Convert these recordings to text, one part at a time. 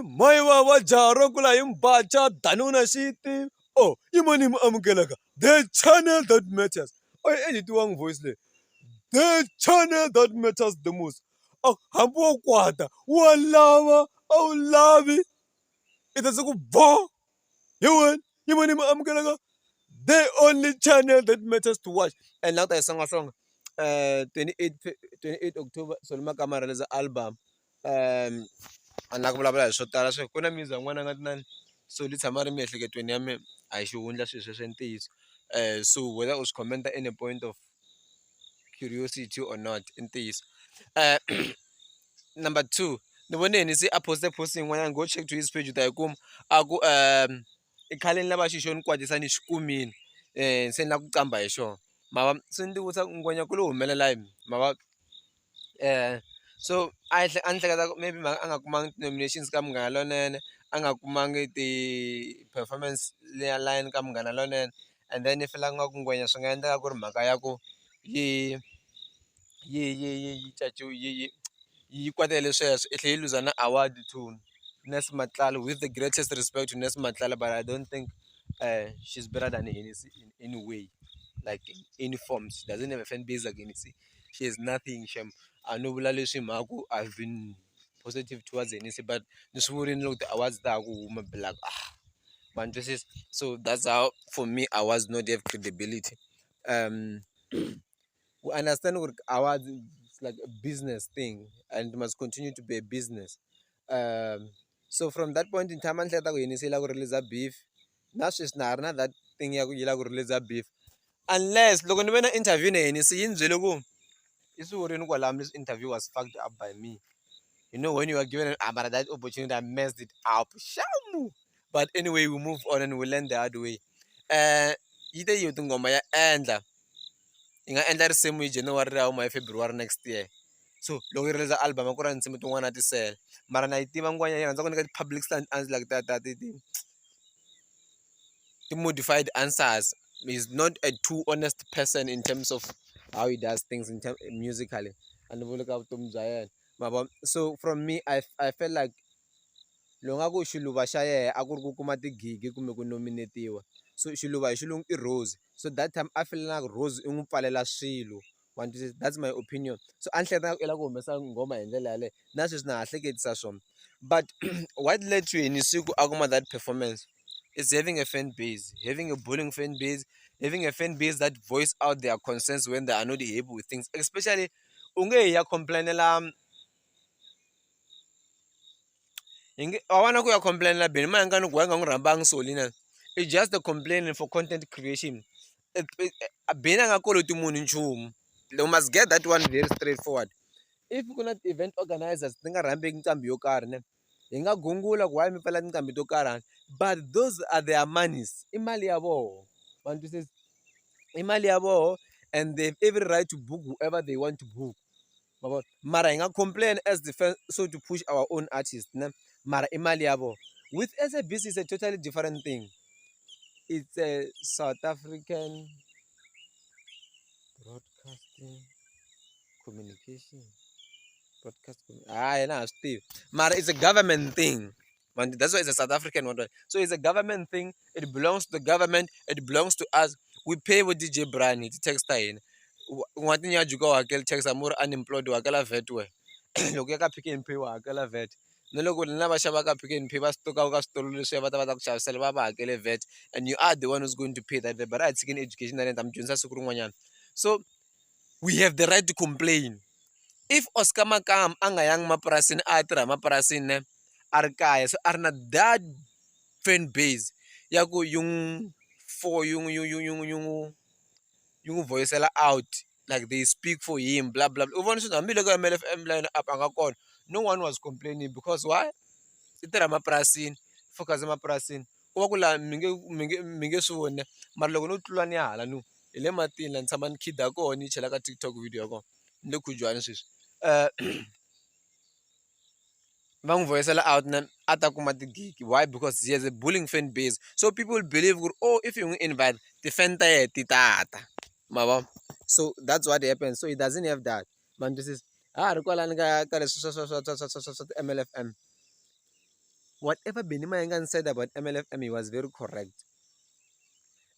Maiwa Jaro Kula Bacha Danuna City. Oh, Imanim Amgelaga. The channel that matters. Oh, edit one voice. The channel that matters the most. Oh, Hampo Quata. Walawa. Oh, love it. It is a good ball. You win. Imanim Amgelaga. The only channel that matters to watch. And now there's a song. 28 October. Solomon Kamara is an album. And like blah blah so tala so kuna music n'wana nga tinani so li tshama ri miehleketweni ya mina a hi xihundla swilo sweswo ntiyiso so whether u swi commenta any point of curiosity or not i ntiyiso number 2 ni vone Henny C a poste post yin'wanyana go check to his page u ta yi kuma a ku i khale ni lava xi xo ni kwatisa ni xi kumini se ni la ku qamba hi xona mava se ni ti vutisa ngwenya ku lo humelela yini mava so I hleketa maybe a nga kumangi nominations ka Munghana Lonene a nga kumangi ti-performance leya line ka Munghana Lonene and then if la nga ku ngwenya swi nga endleka ku ri mhaka ya ku yi kwatele sweswo i tlhe yi luza na award to Ness Matlala with the greatest respect to Ness Matlala, but I don't think she's better than Henny C in any way, like in any form. She doesn't have a fan base like Henny C. She has nothing. I know I've been positive towards Henny C, but this wouldn't look the awards that woman be like man, this is so that's how for me awards not have credibility. We understand what awards is like a business thing and must continue to be a business. So from that point in time, until Henny C like release a beef, now she's not that thing you like release a beef. Unless look when I interview Henny C in Zulugu. This interview was fucked up by me. You know, when you are given that opportunity, I messed it up. Shamu. But anyway, we move on and we learn the hard way. Either you think my end the same way January or my February next year. So, long release the album, I'm going to one at the sell. Marana, I'm going to get public stand answers like that. The modified answers is not a too honest person in terms of how he does things in musically. And we look out to Zion. So from me, I felt like longaku Shuluba Shaya, Agur Kumati gig, Kumeku nominatiwa. So Shuluba Shulung Rose. So that time I feel like Rose Umpalela Shilu. That's my opinion. So until that Elago Mesa Ngoma and Lele, that's just not like it's a song. But what led to Henny C Aguma that performance? Is having a fan base, having a bullying fan base, having a fan base that voice out their concerns when they are not able with things. Especially, unge ya complain la. I wanna go complain la. Ben man can go and rambang solina. It's just the complaining for content creation. Ben anga call to moon chum. You must get that one very straightforward. If you cannot event organizers, think ramping tambi yokarne. Inga gungula kwa mi pala nkambi tokaran. But those are their monies. Imali yabo. One says imali yabo, and they have every right to book whoever they want to book. Mara inga complain as defense so to push our own artists. Mara imali yabo. With SABC is a totally different thing. It's a South African broadcasting communication. Steve. Mara, it's a government thing. That's why it's a South African one. So it's a government thing. It belongs to the government. It belongs to us. We pay with DJ Brian. It takes time. One thing you go, I can check some more unemployed. I can vet. Look, I can pick and pay. I can vet. No look, never shabaka pick and pay. Stock out stolen. Vet, and you are the one who's going to pay that vet. But I taking education and I'm just so we have the right to complain. If Oscar Makam angayang maprasin atra maprasin ne arkaya so are not that fan base yaku yung for yung voice out like they speak for him blah blah blah. MLFM line up no one was complaining because why? Itra maprasin focus maprasin kula minge suwone marlo no tlulani hala no ile matin lan saman kida ko ni chela ka TikTok video ko le kujwana sis Bang voice out gig. Why? Because he has a bullying fan base. So people believe, oh, if you invite the fan titata. So that's what happens. So he doesn't have that. Man, this is MLFM. Whatever Benny Mayengani said about MLFM, he was very correct.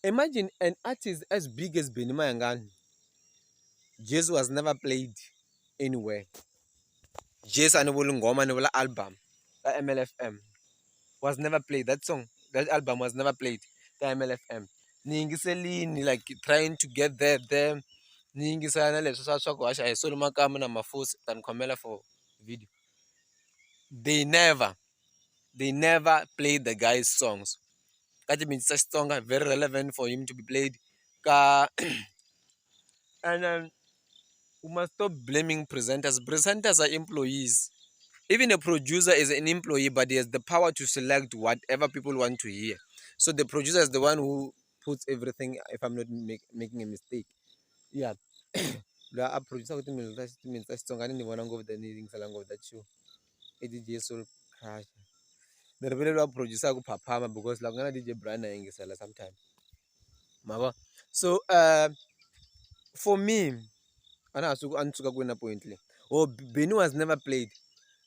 Imagine an artist as big as Benny Mayengani. Jazz was never played anywhere. Jazz and Ngoma and album, the MLFM, was never played. That song, that album was never played. The MLFM. Ningiselini like trying to get there. Ningisana leswo swa swa ku haxa hi solo makama na mafosi tani khomela for video. They never played the guy's songs. That means such song are very relevant for him to be played. And we must stop blaming presenters. Presenters are employees. Even a producer is an employee, but he has the power to select whatever people want to hear. So the producer is the one who puts everything, if I'm not making a mistake. Yeah. The producer means that song. I didn't want to go with the needing along with that show. It is just so crash. The real producer go papa because like gonna DJ Brian and sometimes. Mama. So for me, and I took a point. Oh, Benny was never played.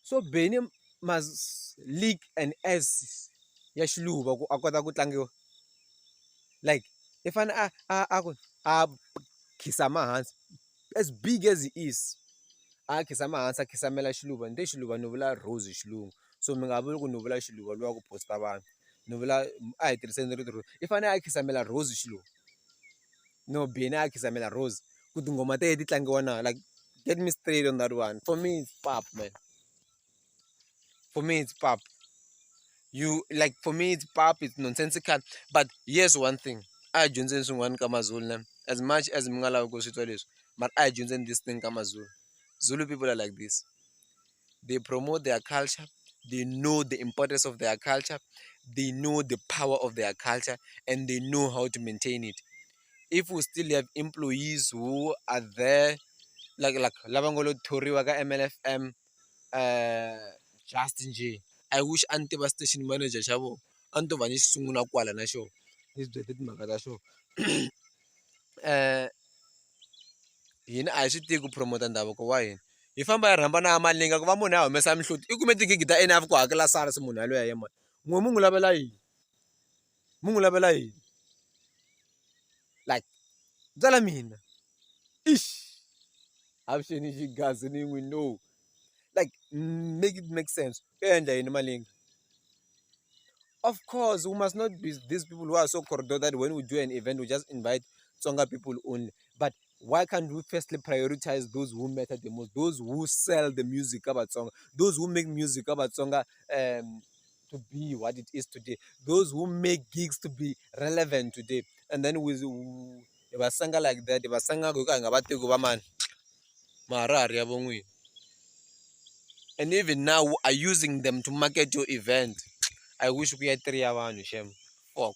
So Benny must leak an S. Yashlu, akota kutlangiwa. Like if an kisama hands as big as he is, kisama hands kisamela shluba, and they shluba novela rose shlu. So mingabulu novela shluba, luago postaban. Novela I send if an kisamela rose shlu. No Benny kisamela rose. Kutungomate edit langiwana. Like get me straight on that one. For me it's pop, man. For me it's pop. You like for me it's pop, it's nonsensical. But here's one thing. I Johnson one Kamazul as much as Mingala goes to this. But I Johnson this thing Kamazul. Zulu people are like this. They promote their culture, they know the importance of their culture, they know the power of their culture, and they know how to maintain it. If we still have employees who are there, like Lavangolo Toriwaga MLFM, Justin J. I wish Ante was station manager Shabo. Anto Vanish Sunguna Kuala na show. This is the Magada show. Uh, I should take a promote and Why? If I'm by Rambana Malinga, Vamuna, Messam shoot, you could make it enough Quagala Saras Munalo. Mungulabelai. Mungulabelai. Like, Zalamin. Ish. I've seen it gas and we know. Like, make it make sense. And in Maling. Of course, we must not be these people who are so cordial that when we do an event, we just invite Tsonga people only. But why can't we firstly prioritize those who matter the most, those who sell the music about Tsonga, those who make music about Tsonga to be what it is today, those who make gigs to be relevant today. And then with Vasanga like that, Vasanga man. And even now, we are using them to market your event. I wish we had 3 hours on shame. Fuck.